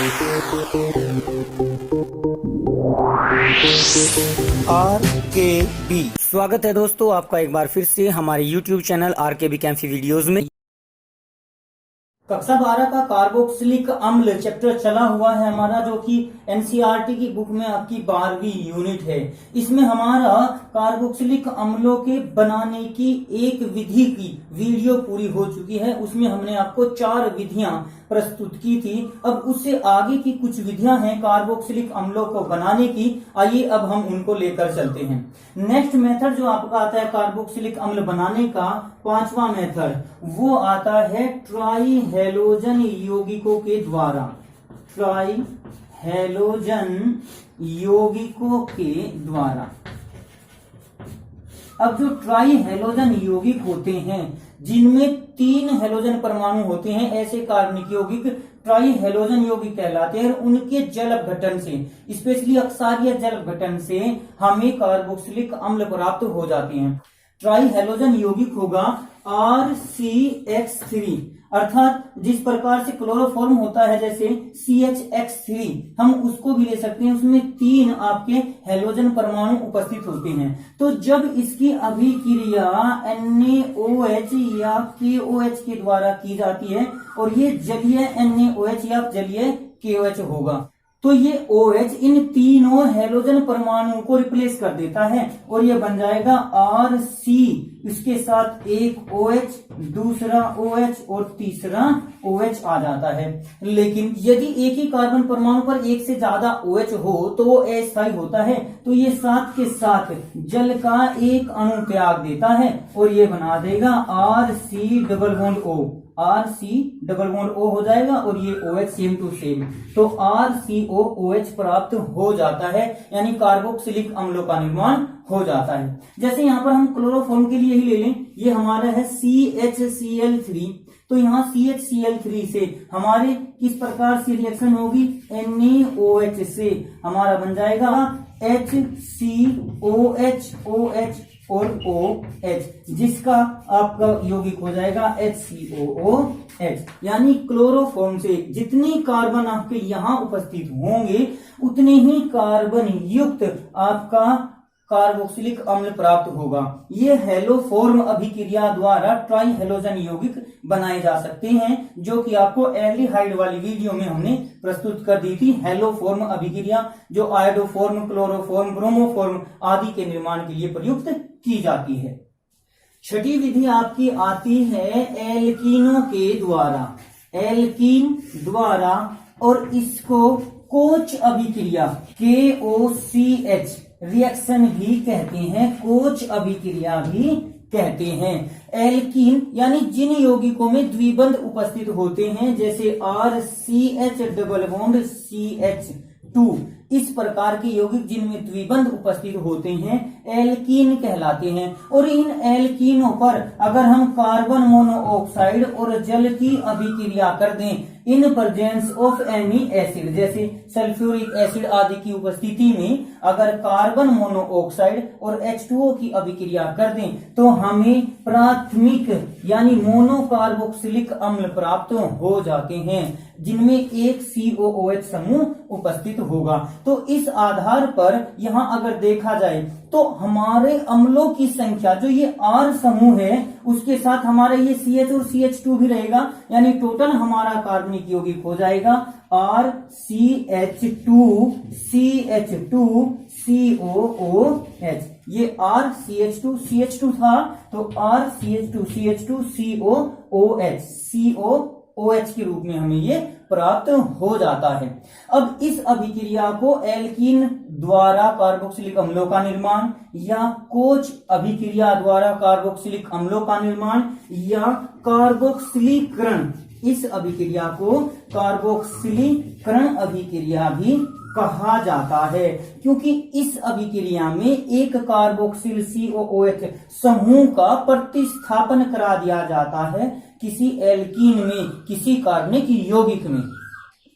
RKB स्वागत है दोस्तों आपका एक बार फिर से हमारे YouTube चैनल RKB कैंफी वीडियोस में। कक्षा 12 का कार्बोक्सिलिक अम्ल चैप्टर चला हुआ है हमारा, जो कि एनसीईआरटी की बुक में आपकी 12वीं यूनिट है। इसमें हमारा कार्बोक्सिलिक अम्लों के बनाने की एक विधि की वीडियो पूरी हो चुकी है। उसमें हमने आपको 4 विधियां प्रस्तुत की थी। अब उससे आगे की कुछ विधियां हैं कार्बोक्सिलिक अम्लों को बनाने की, आइए अब हम उनको लेकर चलते हैं। नेक्स्ट मेथड जो आपका आता है कार्बोक्सिलिक अम्ल बनाने का 5वां मेथड, वो आता है ट्राई हैलोजन यौगिकों के द्वारा। ट्राई हैलोजन यौगिकों के द्वारा। अब जो ट्राई हैलोजन यौगिक होते हैं जिनमें 3 हैलोजन परमाणु होते हैं, ऐसे कार्बनिक यौगिक ट्राई हैलोजन यौगिक कहलाते हैं। उनके जल अपघटन से, स्पेशली अक्षारीय जल अपघटन से हमें कार्बोक्सिलिक अम्ल प्राप्त हो जाते हैं। ट्राई हैलोजन यौगिक होगा RCH3, अर्थात जिस प्रकार से क्लोरोफॉर्म होता है जैसे CHX3, हम उसको भी ले सकते हैं। उसमें 3 आपके हैलोजन परमाणु उपस्थित होते हैं। तो जब इसकी अभिक्रिया NaOH या KOH के द्वारा की जाती है और ये जलीय NaOH या जलीय KOH होगा, तो ये OH इन तीनों हैलोजन परमाणुओं को रिप्लेस कर देता है और ये बन जाएगा RC। इसके साथ एक OH, दूसरा OH और तीसरा OH आ जाता है। लेकिन यदि एक ही कार्बन परमाणु पर एक से ज्यादा OH हो तो वो अस्थायी होता है, तो ये साथ के साथ जल का एक अणु त्याग देता है और ये बना देगा RC double bond O। RC double bond O हो जाएगा और ये OH सेम टू सेम, तो RCOOH प्राप्त हो जाता है, यानी कार्बोक्सिलिक अम्लों का निर्माण हो जाता है। जैसे यहाँ पर हम क्लोरोफॉर्म के लिए ही ले लें, ये हमारा है CHCl3, तो यहाँ CHCl3 से हमारे किस प्रकार से रिएक्शन होगी, NaOH से हमारा बन जाएगा HCOH, OH और OH, जिसका आपका यौगिक हो जाएगा HCOOH। यानी क्लोरोफॉर्म से जितने कार्बन आपके यहाँ उपस्थित होंगे उतने ही कार्बन युक्त आपका कार्बोक्सिलिक अम्ल प्राप्त होगा। ये हैलोफॉर्म अभिक्रिया द्वारा ट्राई हैलोजन यौगिक बनाए जा सकते हैं, जो कि आपको एल्डिहाइड वाली वीडियो में हमने प्रस्तुत कर दी थी। हैलोफॉर्म अभिक्रिया जो आयोडोफॉर्म, क्लोरोफॉर्म, ब्रोमोफॉर्म आदि के निर्माण के लिए प्रयुक्त की जाती है। छठी विधि आपकी आती है एल्कीनों के द्वारा। एल्कीन द्वारा, और इसको कोच अभिक्रिया KOCH रिएक्शन भी कहते हैं, कोच अभिक्रिया भी कहते हैं। एल्कीन यानी जिन यौगिकों में द्विबंध उपस्थित होते हैं, जैसे RCH डबल बॉन्ड CH2, इस प्रकार के यौगिक जिनमें द्विबंध उपस्थित होते हैं एल्कीन कहलाते हैं। और इन एल्कीनों पर अगर हम कार्बन मोनोऑक्साइड और जल की अभिक्रिया कर दें in presence of any acid, जैसे सल्फ्यूरिक एसिड आदि की उपस्थिति में अगर कार्बन मोनोऑक्साइड और H2O की अभिक्रिया कर दें तो हमें प्राथमिक यानी मोनोकार्बोक्सिलिक अम्ल प्राप्त हो जाते हैं, जिनमें एक COOH समूह उपस्थित होगा। तो इस आधार पर यहाँ अगर देखा जाए तो हमारे अम्लों की संख्या जो ये R समूह है उसके साथ हमारा ये CH और CH2 भी रहेगा, यानी टोटल हमारा कार्बनिक यौगिक हो जाएगा RCH2 CH2 COOH। ये RCH2 CH2 था तो RCH2 CH2 COOH COOH के रूप में हमें ये प्राप्त हो जाता है। अब इस अभिक्रिया को एल्कीन द्वारा कार्बोक्सिलिक अम्लों का निर्माण, या कोच अभिक्रिया द्वारा कार्बोक्सिलिक अम्लों का निर्माण, या कार्बोक्सिलीकरण, इस अभिक्रिया को कार्बोक्सिलीकरण अभिक्रिया भी कहा जाता है, क्योंकि इस अभिक्रिया में एक कार्बोक्सिल COOH समूह का प्रतिस्थापन करा दिया जाता है किसी एल्कीन में, किसी कार्बनिक यौगिक में।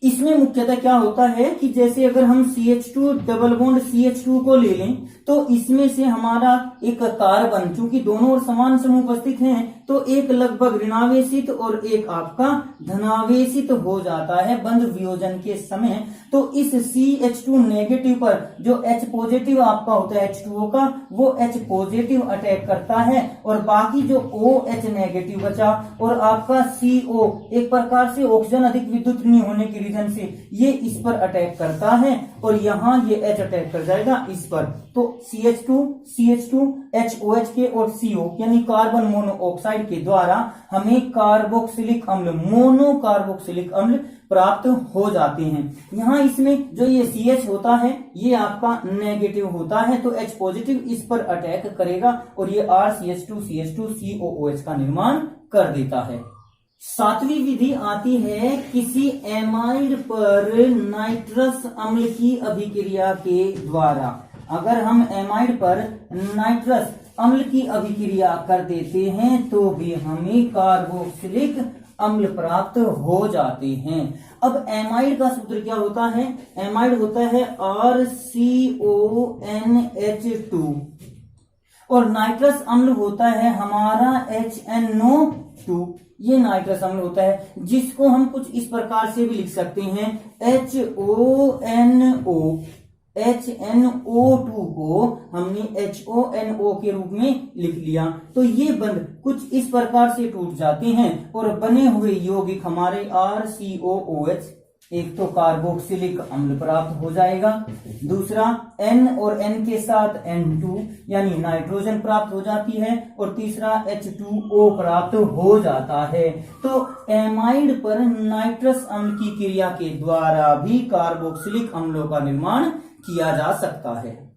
इसमें मुख्यतः क्या होता है कि जैसे अगर हम CH2 डबल बॉन्ड CH2 को ले लें तो इसमें से हमारा एक कार्बन, चूंकि दोनों ओर समान समूह उपस्थित हैं, तो एक लगभग ऋणावेशित और एक आपका धनावेशित हो जाता है बंध वियोजन के समय। तो इस CH2 नेगेटिव पर जो H पॉजिटिव आपका होता है H2O का, वो H पॉजिटिव अटैक करता है और बाकी जो OH नेगेटिव बचा और आपका CO एक प्रकार से ऑक्सीजन अधिक विद्युत नहीं होने के रीजन से ये इस पर अटैक करता है और यहाँ ये H अटैक कर जाएगा इस पर। तो CH2 HOH के और CO यानी कार्बन मोनोऑक्साइड के द्वारा हमें कार्बोक्सिलिक अम्ल, मोनो कार्बोक्सिलिक अम्ल प्राप्त हो जाते हैं। यहाँ इसमें जो ये CH होता है ये आपका नेगेटिव होता है, तो H पॉजिटिव इस पर अटैक करेगा और ये RCH2CH2COOH का निर्माण कर देता है। सातवीं विधि आती है किसी एमाइड पर नाइट्रस अम्ल की अभिक्रिया के द्वारा। अगर हम एमाइड पर नाइट्रस अम्ल की अभिक्रिया कर देते हैं तो भी हमें कार्बोक्सिलिक अम्ल प्राप्त हो जाते हैं। अब एमाइड का सूत्र क्या होता है? एमाइड होता है RCONH2 और नाइट्रस अम्ल होता है हमारा HNO2। ये नाइट्रस अम्ल होता है जिसको हम कुछ इस प्रकार से भी लिख सकते हैं HNO2 को हमने HONO के रूप में लिख लिया। तो ये बंध कुछ इस प्रकार से टूट जाते हैं और बने हुए यौगिक हमारे RCOOH, एक तो कार्बोक्सिलिक अम्ल प्राप्त हो जाएगा, दूसरा N और N के साथ N2 यानी नाइट्रोजन प्राप्त हो जाती है और तीसरा H2O प्राप्त हो जाता है। तो एमाइड पर नाइट्रस अम्ल की क्रिया के द्वारा भी कार्बोक्सिलिक अम्लों का निर्माण किया जा सकता है।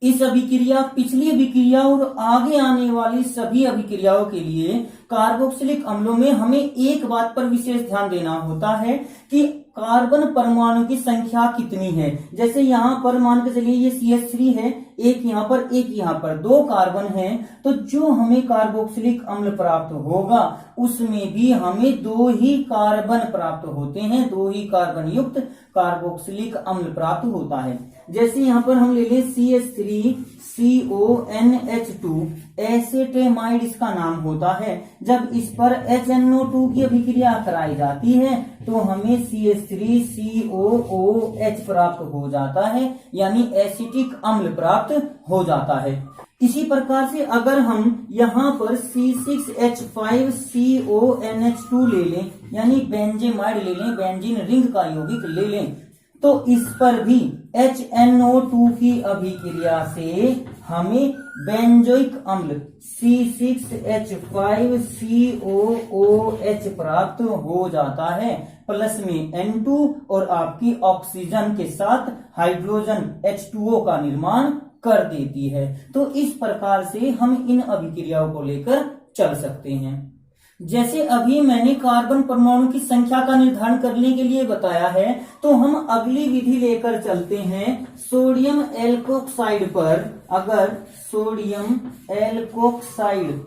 इस अभिक्रिया, पिछली अभिक्रिया और आगे आने वाली सभी अभिक्रियाओं के लिए कार्बोक्सिलिक अम्लों में हमें एक बात पर विशेष ध्यान देना होता है कि कार्बन परमाणु की संख्या कितनी है। जैसे यहाँ पर मान के चलिए ये CH3 है, एक यहाँ पर एक यहाँ पर, दो कार्बन है, तो जो हमें कार्बोक्सिलिक अम्ल प्राप्त होगा उसमें भी हमें दो ही कार्बन प्राप्त होते हैं, दो ही कार्बन युक्त कार्बोक्सिलिक अम्ल प्राप्त होता है। जैसे यहाँ पर हम ले लें CH3CONH2 एसेटेमाइड इसका नाम होता है। जब इस पर HNO2 की अभिक्रिया कराई जाती है तो हमें CH3COOH प्राप्त हो जाता है यानी एसिटिक अम्ल प्राप्त हो जाता है। इसी प्रकार से अगर हम यहाँ पर C6H5CONH2 ले लें यानी बेंजेमाइड ले लें, बेंजीन रिंग का यौगिक ले लें, तो इस पर भी HNO2 की अभिक्रिया से हमें बेंजोइक अम्ल C6H5COOH प्राप्त हो जाता है, प्लस में N2 और आपकी ऑक्सीजन के साथ हाइड्रोजन H2O का निर्माण कर देती है। तो इस प्रकार से हम इन अभिक्रियाओं को लेकर चल सकते हैं। जैसे अभी मैंने कार्बन परमाणु की संख्या का निर्धारण करने के लिए बताया है, तो हम अगली विधि लेकर चलते हैं सोडियम एल्कोक्साइड पर। अगर सोडियम एल्कोक्साइड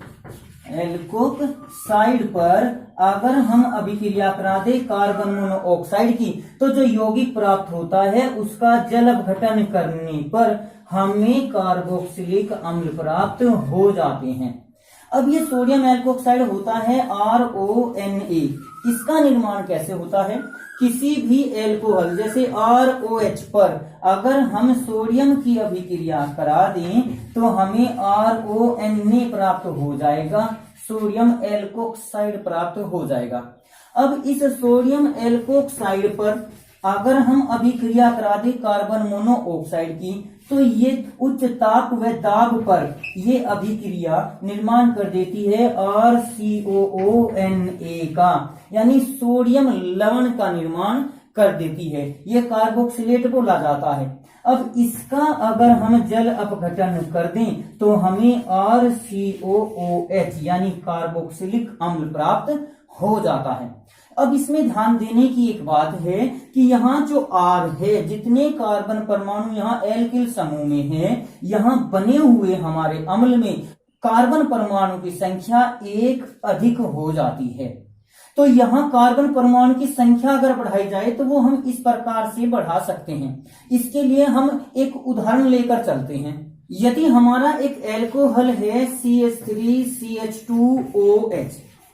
पर अगर हम अभिक्रिया करा दे कार्बन मोनोऑक्साइड की, तो जो यौगिक प्राप्त होता है उसका जल अपघटन करने पर हमें कार्बोक्सिलिक अम्ल प्राप्त हो जाते हैं। अब ये सोडियम एल्कोक्साइड होता है RONA। इसका निर्माण कैसे होता है? किसी भी एल्कोहल जैसे ROH पर अगर हम सोडियम की अभिक्रिया करा दें तो हमें RONA प्राप्त हो जाएगा, सोडियम एल्कोक्साइड प्राप्त हो जाएगा। अब इस सोडियम एल्कोक्साइड पर अगर हम अभिक्रिया करा दें कार्बन मोनोऑक्साइड की, तो ये उच्च ताप व दाब पर ये अभिक्रिया निर्माण कर देती है RCOONA का, यानी सोडियम लवण का निर्माण कर देती है। ये कार्बोक्सिलेट बोला जाता है। अब इसका अगर हम जल अपघटन कर दें तो हमें RCOOH यानी कार्बोक्सिलिक अम्ल प्राप्त हो जाता है। अब इसमें ध्यान देने की एक बात है कि यहाँ जो R है, जितने कार्बन परमाणु यहाँ एल्किल समूह में है, यहाँ बने हुए हमारे अम्ल में कार्बन परमाणु की संख्या एक अधिक हो जाती है। तो यहाँ कार्बन परमाणु की संख्या अगर बढ़ाई जाए तो वो हम इस प्रकार से बढ़ा सकते हैं। इसके लिए हम एक उदाहरण लेकर चलते हैं। यदि हमारा एक एल्कोहल है CH3CH2OH,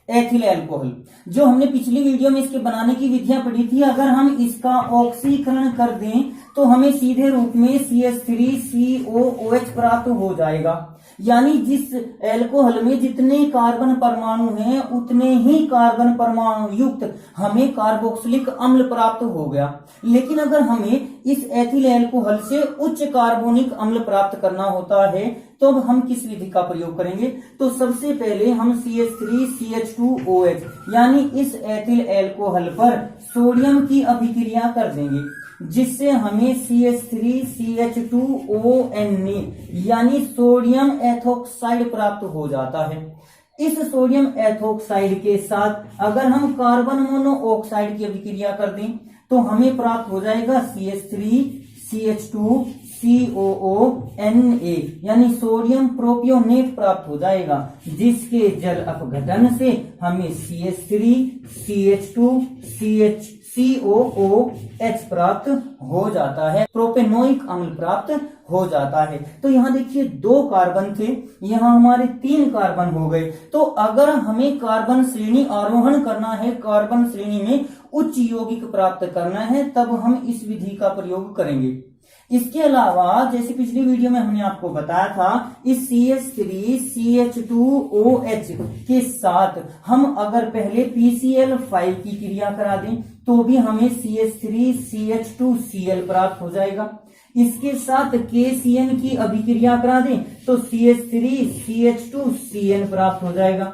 एथिल एल्कोहल, जो हमने पिछली वीडियो में इसके बनाने की विधियां पढ़ी थी, अगर हम इसका ऑक्सीकरण कर दें तो हमें सीधे रूप में CH3COOH प्राप्त हो जाएगा। यानी जिस एल्कोहल में जितने कार्बन परमाणु हैं उतने ही कार्बन परमाणु युक्त हमें कार्बोक्सिलिक अम्ल प्राप्त हो गया। लेकिन अगर हमें इस एथिल एल्कोहल से उच्च कार्बोनिक अम्ल प्राप्त करना होता है तो अब हम किस विधि का प्रयोग करेंगे? तो सबसे पहले हम CH3CH2OH यानी इस एथिल एल्कोहल पर सोडियम की अभिक्रिया कर देंगे, जिससे हमें CH3CH2ONA यानी सोडियम एथोक्साइड प्राप्त हो जाता है। इस सोडियम एथोक्साइड के साथ अगर हम कार्बन मोनोऑक्साइड की अभिक्रिया कर दें तो हमें प्राप्त हो जाएगा CH3CH2COONA यानी सोडियम प्रोपियोनेट प्राप्त हो जाएगा, जिसके जल अपघटन से हमें CH3CH2COOH प्राप्त हो जाता है, प्रोपेनोइक अम्ल प्राप्त हो जाता है। तो यहाँ देखिए 2 कार्बन थे, यहाँ हमारे 3 कार्बन हो गए। तो अगर हमें कार्बन श्रेणी आरोहण करना है, कार्बन श्रेणी में उच्च यौगिक प्राप्त करना है, तब हम इस विधि का प्रयोग करेंगे। इसके अलावा जैसे पिछली वीडियो में हमने आपको बताया था, इस CH3CH2OH के साथ हम अगर पहले PCl5 की क्रिया करा दें तो भी हमें CH3CH2Cl प्राप्त हो जाएगा। इसके साथ KCN की अभिक्रिया करा दें तो CH3CH2CN प्राप्त हो जाएगा।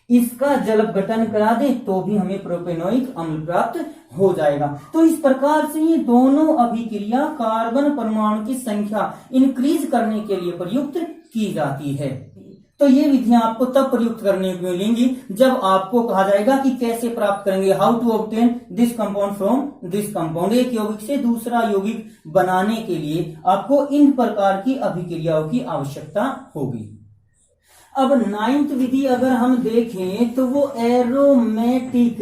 इसका जल अपघटन करा दे तो भी हमें प्रोपेनोइक अम्ल प्राप्त हो जाएगा। तो इस प्रकार से ये दोनों अभिक्रिया कार्बन परमाणु की संख्या इंक्रीज करने के लिए प्रयुक्त की जाती है। तो ये विधियां आपको तब प्रयुक्त करने को मिलेंगी जब आपको कहा जाएगा कि कैसे प्राप्त करेंगे, how to obtain this compound from this compound. एक यौगिक से दूसरा यौगिक बनाने के लिए आपको इन प्रकार की अभिक्रियाओं की आवश्यकता होगी। अब 9th विधि अगर हम देखें तो वो एरोमेटिक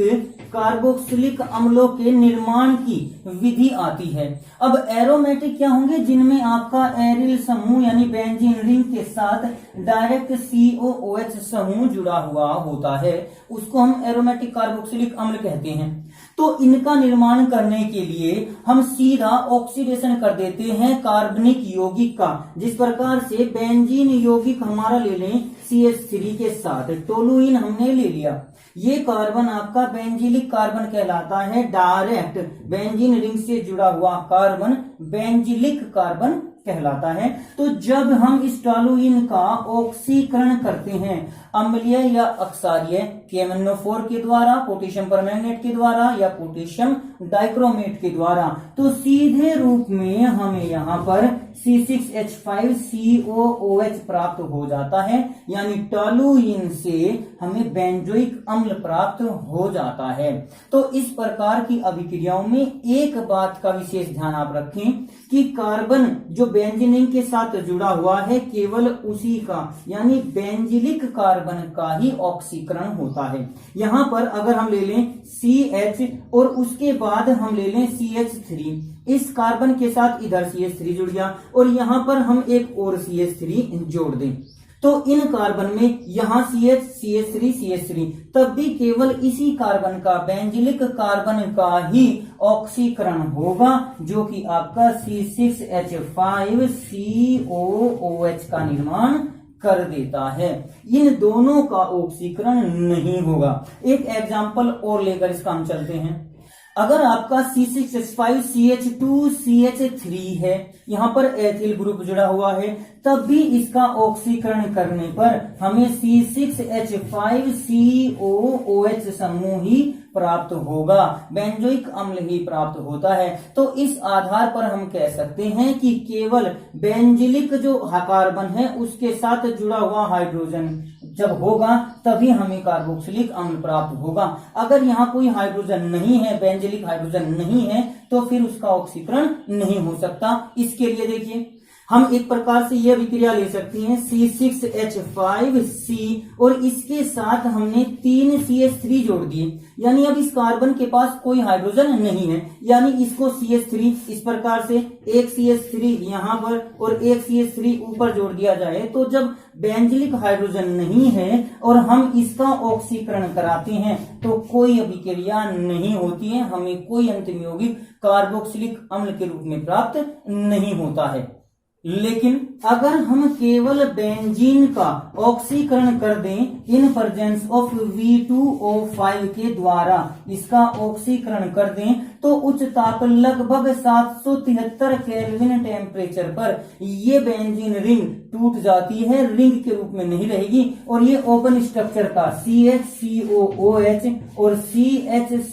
कार्बोक्सिलिक अम्लों के निर्माण की विधि आती है। अब एरोमेटिक क्या होंगे? जिनमें आपका एरिल समूह यानी बेंजीन रिंग के साथ डायरेक्ट COOH समूह जुड़ा हुआ होता है, उसको हम एरोमेटिक कार्बोक्सिलिक अम्ल कहते हैं। तो इनका निर्माण करने के लिए हम सीधा ऑक्सीडेशन कर देते हैं कार्बनिक यौगिक का। जिस प्रकार से बेंजीन यौगिक हमारा ले लें CH3 के साथ, टोलुइन हमने ले लिया, ये कार्बन आपका बेंजिलिक कार्बन कहलाता है। डायरेक्ट बेंजीन रिंग से जुड़ा हुआ कार्बन बेंजिलिक कार्बन कहलाता है। तो जब हम इस टोलुइन का ऑक्सीकरण करते हैं अम्लीय या अक्षारीय KMnO4 के द्वारा, पोटेशियम परमैंगनेट के द्वारा या पोटेशियम डाइक्रोमेट के द्वारा, तो सीधे रूप में हमें यहाँ पर C6H5COOH प्राप्त हो जाता है, यानी टोलुइन से हमें बेंजोइक अम्ल प्राप्त हो जाता है। तो इस प्रकार की अभिक्रियाओं में एक बात का विशेष ध्यान आप रखें कि कार्बन जो बेंजीन के साथ जुड़ा हुआ है केवल उसी का यानी बेंजिलिक कार्बन का ही ऑक्सीकरण होता है। यहाँ पर अगर हम ले लें CH और उसके बाद हम ले लें CH3, इस कार्बन के साथ इधर CH3 जुड़ गया और यहाँ पर हम एक और CH3 जोड़ दें, तो इन कार्बन में यहाँ CH3 तब भी केवल इसी कार्बन का बेंजिलिक कार्बन का ही ऑक्सीकरण होगा, जो कि आपका C6H5COOH का निर्माण कर देता है। इन दोनों का ऑक्सीकरण नहीं होगा। एक एग्जांपल और लेकर इसका हम चलते हैं। अगर आपका C6H5CH2CH3 है, यहाँ पर एथिल ग्रुप जुड़ा हुआ है, तब भी इसका ऑक्सीकरण करने पर हमें C6H5COOH समूह ही प्राप्त होगा, बेंजोइक अम्ल ही प्राप्त होता है। तो इस आधार पर हम कह सकते हैं कि केवल बेंजिलिक जो कार्बन है उसके साथ जुड़ा हुआ हाइड्रोजन जब होगा तभी हमें कार्बोक्सिलिक अम्ल प्राप्त होगा। अगर यहाँ कोई हाइड्रोजन नहीं है, बेंजिलिक हाइड्रोजन नहीं है, तो फिर उसका ऑक्सीकरण नहीं हो सकता। इसके लिए देखिए हम एक प्रकार से यह अभिक्रिया ले सकते हैं C6H5C और इसके साथ हमने 3 CH3 जोड़ दिए, यानी अब इस कार्बन के पास कोई हाइड्रोजन नहीं है, यानी इसको CH3 इस प्रकार से एक CH3 यहां पर और एक CH3 ऊपर जोड़ दिया जाए, तो जब बेंजीलिक हाइड्रोजन नहीं है और हम इसका ऑक्सीकरण कराते हैं तो कोई अभिक्रिया नहीं होती है, हमें कोई अंतिम यौगिक कार्बोक्सिलिक अम्ल के रूप में प्राप्त नहीं होता है। लेकिन अगर हम केवल बेंजीन का ऑक्सीकरण कर दें इन प्रेजेंस ऑफ V2O5 के द्वारा इसका ऑक्सीकरण कर दें तो उच्च ताप लगभग 773 केल्विन टेम्परेचर पर ये बेंजीन रिंग टूट जाती है, रिंग के रूप में नहीं रहेगी और ये ओपन स्ट्रक्चर का CHCOOH और CHCOOH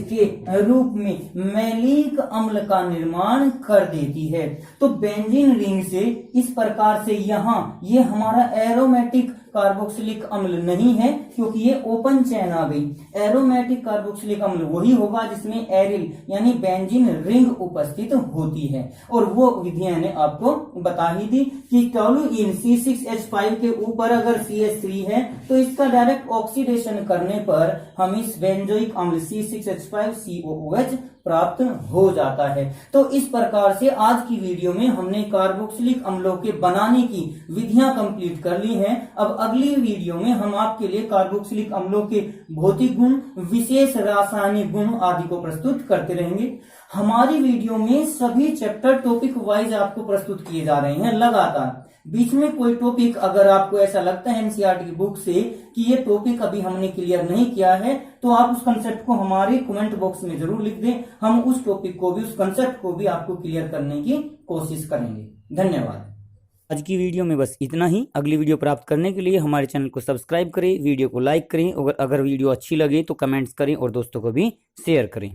के रूप में मैलिक अम्ल का निर्माण कर देती है। तो बेंजीन रिंग से इस प्रकार से यहाँ ये हमारा एरोमेटिक कार्बोक्सिलिक अम्ल नहीं है, क्योंकि ये ओपन चेन आ गई। एरोमेटिक कार्बोक्सिलिक अम्ल वही होगा जिसमें एरिल यानी बेंजीन रिंग उपस्थित होती है, और वो विधियां ने आपको बता ही दी कि टोलुइन C6H5 के ऊपर अगर CH3 है तो इसका डायरेक्ट ऑक्सीडेशन करने पर हम इस बेंजोइक अम्ल C6H5COOH प्राप्त हो जाता है। तो इस प्रकार से आज की वीडियो में हमने कार्बोक्सिलिक अम्लों के बनाने की विधियां कंप्लीट कर ली हैं। अब अगली वीडियो में हम आपके लिए कार्बोक्सिलिक अम्लों के भौतिक गुण, विशेष रासायनिक गुण आदि को प्रस्तुत करते रहेंगे। हमारी वीडियो में सभी चैप्टर टॉपिक वाइज आपको प्रस्तुत किए जा रहे हैं लगातार। बीच में कोई टॉपिक अगर आपको ऐसा लगता है एनसीईआरटी की बुक से कि ये टॉपिक अभी हमने क्लियर नहीं किया है तो आप उस कंसेप्ट को हमारे कमेंट बॉक्स में जरूर लिख दें, हम उस टॉपिक को भी, उस कंसेप्ट को भी आपको क्लियर करने की कोशिश करेंगे। धन्यवाद। आज की वीडियो में बस इतना ही। अगली वीडियो प्राप्त करने के लिए हमारे चैनल को सब्सक्राइब करें, वीडियो को लाइक करें और अगर वीडियो अच्छी लगे तो कमेंट्स करें और दोस्तों को भी शेयर करें।